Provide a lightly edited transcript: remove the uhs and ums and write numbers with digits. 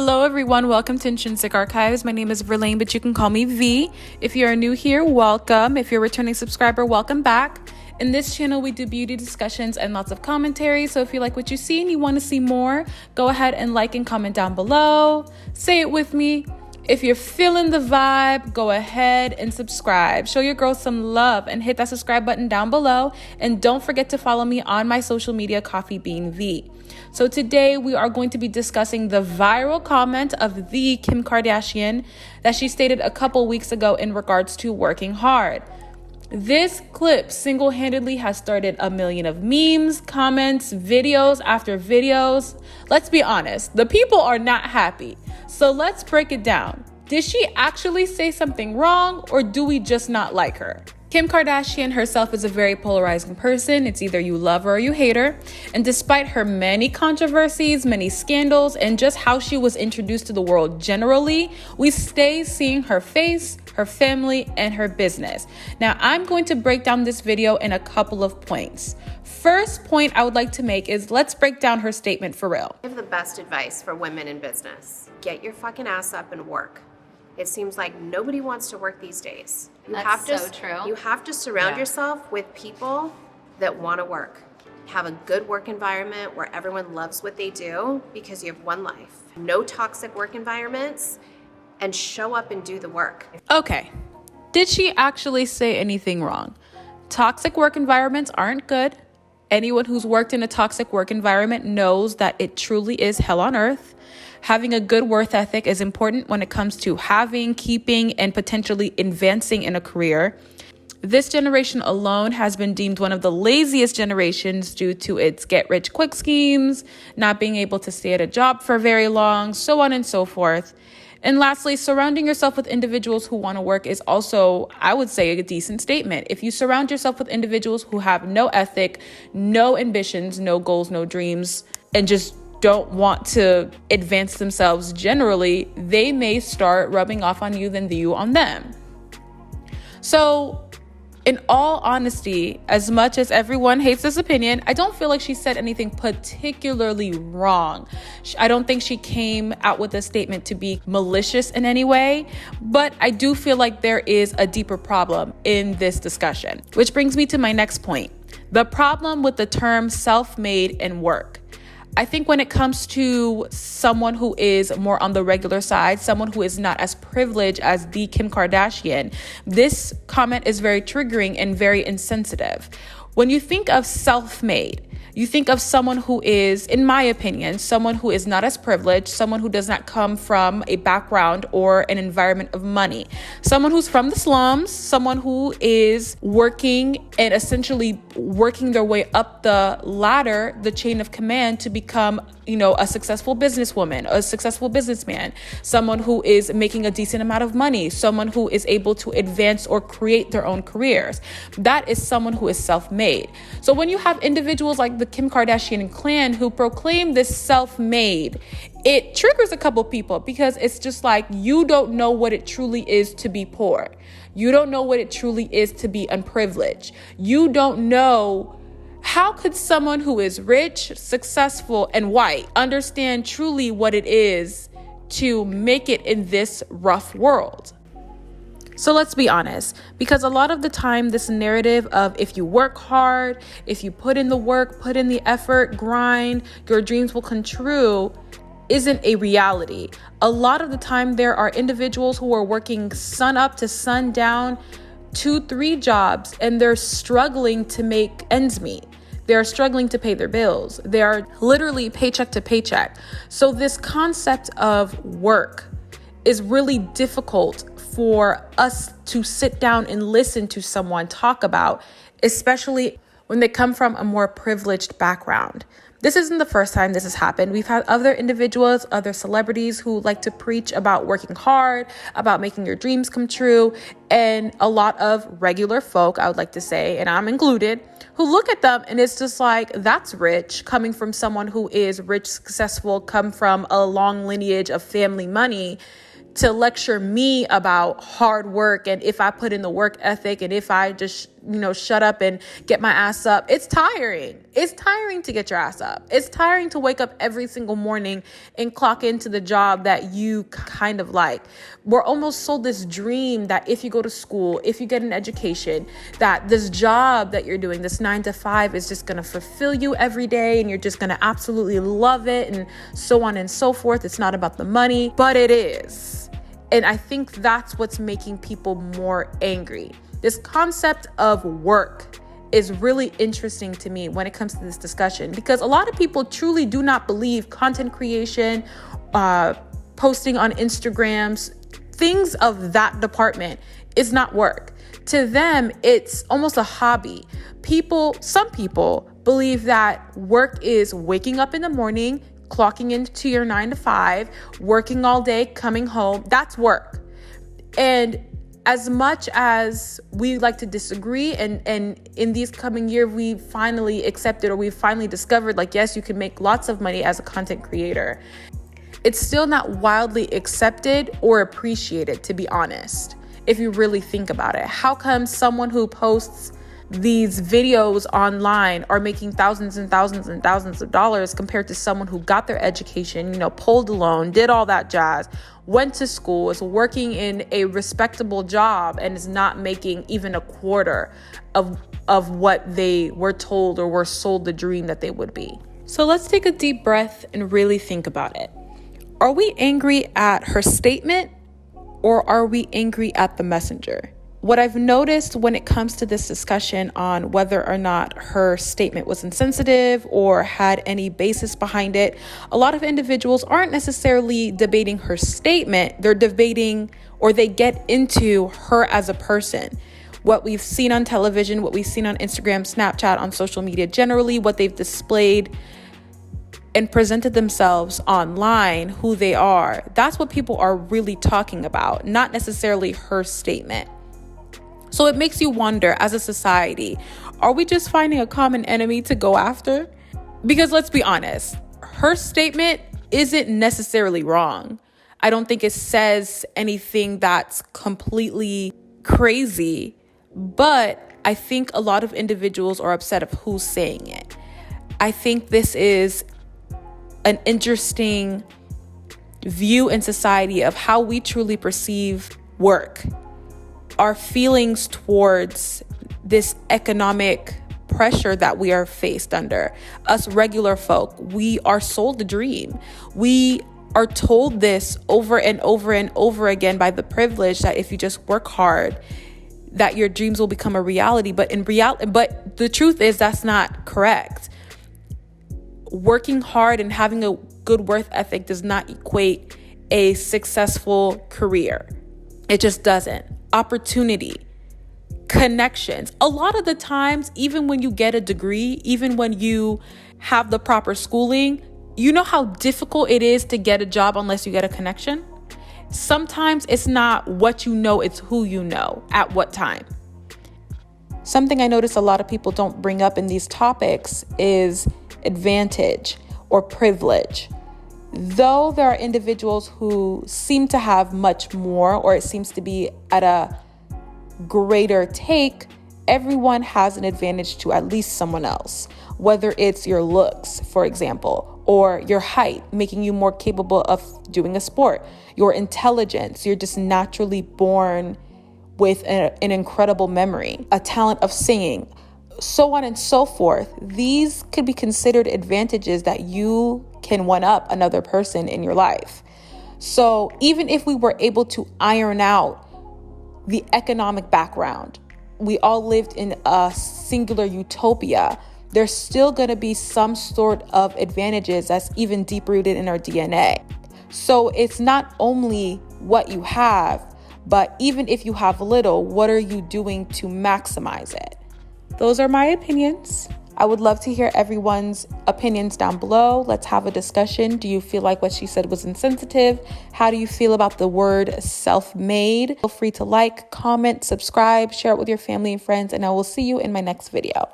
Hello everyone, welcome to Intrinsic Archives. My name is Verlaine, but you can call me V. If you are new here, welcome. If you're a returning subscriber, welcome back. In this channel, we do beauty discussions and lots of commentary. So if you like what you see and you want to see more, go ahead and like and comment down below. Say it with me. If you're feeling the vibe, go ahead and subscribe. Show your girl some love and hit that subscribe button down below. And don't forget to follow me on my social media, CoffeebeanVee. So today we are going to be discussing the viral comment of the Kim Kardashian that she stated a couple weeks ago in regards to working hard. This clip single-handedly has started a million of memes, comments, videos after videos. Let's be honest, the people are not happy. So let's break it down. Did she actually say something wrong, or do we just not like her? Kim Kardashian herself is a very polarizing person. It's either you love her or you hate her. And despite her many controversies, many scandals, and just how she was introduced to the world generally, we stay seeing her face, her family, and her business. Now, I'm going to break down this video in a couple of points. First point I would like to make is let's break down her statement for real. I have the best advice for women in business. Get your fucking ass up and work. It seems like nobody wants to work these days. That's so true. You have to surround yourself with people that want to work. Have a good work environment where everyone loves what they do because you have one life. No toxic work environments, and show up and do the work. Okay, did she actually say anything wrong? Toxic work environments aren't good. Anyone who's worked in a toxic work environment knows that it truly is hell on earth. Having a good work ethic is important when it comes to having, keeping, and potentially advancing in a career. This generation alone has been deemed one of the laziest generations due to its get-rich-quick schemes, not being able to stay at a job for very long, so on and so forth. And lastly, surrounding yourself with individuals who want to work is also, I would say, a decent statement. If you surround yourself with individuals who have no ethic, no ambitions, no goals, no dreams, and just don't want to advance themselves generally, they may start rubbing off on you than you on them. So, in all honesty, as much as everyone hates this opinion, I don't feel like she said anything particularly wrong. I don't think she came out with a statement to be malicious in any way, but I do feel like there is a deeper problem in this discussion, which brings me to my next point. The problem with the term self-made and work. I think when it comes to someone who is more on the regular side, someone who is not as privileged as the Kim Kardashian, this comment is very triggering and very insensitive. When you think of self-made, you think of someone who is, in my opinion, someone who is not as privileged, someone who does not come from a background or an environment of money, someone who's from the slums, someone who is working and essentially working their way up the ladder, the chain of command to become, a successful businesswoman, a successful businessman, someone who is making a decent amount of money, someone who is able to advance or create their own careers. That is someone who is self-made. So when you have individuals like the Kim Kardashian clan who proclaim this self-made, it triggers a couple people because it's just like, you don't know what it truly is to be poor. You don't know what it truly is to be unprivileged. You don't know. How could someone who is rich, successful, and white understand truly what it is to make it in this rough world? So let's be honest, because a lot of the time this narrative of if you work hard, if you put in the work, put in the effort, grind, your dreams will come true, isn't a reality. A lot of the time there are individuals who are working sun up to sun down, 2-3 jobs, and they're struggling to make ends meet. They're struggling to pay their bills. They are literally paycheck to paycheck. So this concept of work is really difficult for us to sit down and listen to someone talk about, especially when they come from a more privileged background. This isn't the first time this has happened. We've had other individuals, other celebrities who like to preach about working hard, about making your dreams come true, and a lot of regular folk, I would like to say, and I'm included, who look at them and it's just like, that's rich, coming from someone who is rich, successful, come from a long lineage of family money, to lecture me about hard work and if I put in the work ethic and if I just shut up and get my ass up. It's tiring. It's tiring to get your ass up. It's tiring to wake up every single morning and clock into the job that you kind of like. We're almost sold this dream that if you go to school, if you get an education, that this job that you're doing, this 9 to 5, is just going to fulfill you every day and you're just going to absolutely love it and so on and so forth. It's not about the money, but it is. And I think that's what's making people more angry. This concept of work is really interesting to me when it comes to this discussion, because a lot of people truly do not believe content creation, posting on Instagrams, things of that department is not work. To them, it's almost a hobby. Some people believe that work is waking up in the morning, clocking into your 9 to 5, working all day, coming home. That's work. And as much as we like to disagree, and in these coming years, we finally accepted, or we finally discovered, like, yes, you can make lots of money as a content creator. It's still not wildly accepted or appreciated, to be honest, if you really think about it. How come someone who posts these videos online are making thousands and thousands and thousands of dollars compared to someone who got their education, pulled a loan, did all that jazz, went to school, is working in a respectable job, and is not making even a quarter of what they were told or were sold the dream that they would be? So let's take a deep breath and really think about it. Are we angry at her statement, or are we angry at the messenger? What I've noticed when it comes to this discussion on whether or not her statement was insensitive or had any basis behind it, a lot of individuals aren't necessarily debating her statement. They're debating, or they get into her as a person. What we've seen on television, what we've seen on Instagram, Snapchat, on social media generally, what they've displayed and presented themselves online, who they are. That's what people are really talking about, not necessarily her statement. So it makes you wonder, as a society, are we just finding a common enemy to go after? Because let's be honest, her statement isn't necessarily wrong. I don't think it says anything that's completely crazy, but I think a lot of individuals are upset of who's saying it. I think this is an interesting view in society of how we truly perceive work. Our feelings towards this economic pressure that we are faced under. Us regular folk, we are sold the dream. We are told this over and over and over again by the privilege that if you just work hard, that your dreams will become a reality. But the truth is that's not correct. Working hard and having a good work ethic does not equate a successful career. It just doesn't. Opportunity, connections. A lot of the times, even when you get a degree, even when you have the proper schooling, you know how difficult it is to get a job unless you get a connection? Sometimes it's not what you know, it's who you know at what time. Something I notice a lot of people don't bring up in these topics is advantage or privilege. Though there are individuals who seem to have much more, or it seems to be at a greater take, everyone has an advantage to at least someone else. Whether it's your looks, for example, or your height, making you more capable of doing a sport, your intelligence, you're just naturally born with an incredible memory, a talent of singing, so on and so forth. These could be considered advantages that you can one up another person in your life. So even if we were able to iron out the economic background, we all lived in a singular utopia, there's still going to be some sort of advantages that's even deep rooted in our DNA. So it's not only what you have, but even if you have little, what are you doing to maximize it? Those are my opinions. I would love to hear everyone's opinions down below. Let's have a discussion. Do you feel like what she said was insensitive? How do you feel about the word self-made? Feel free to like, comment, subscribe, share it with your family and friends, and I will see you in my next video.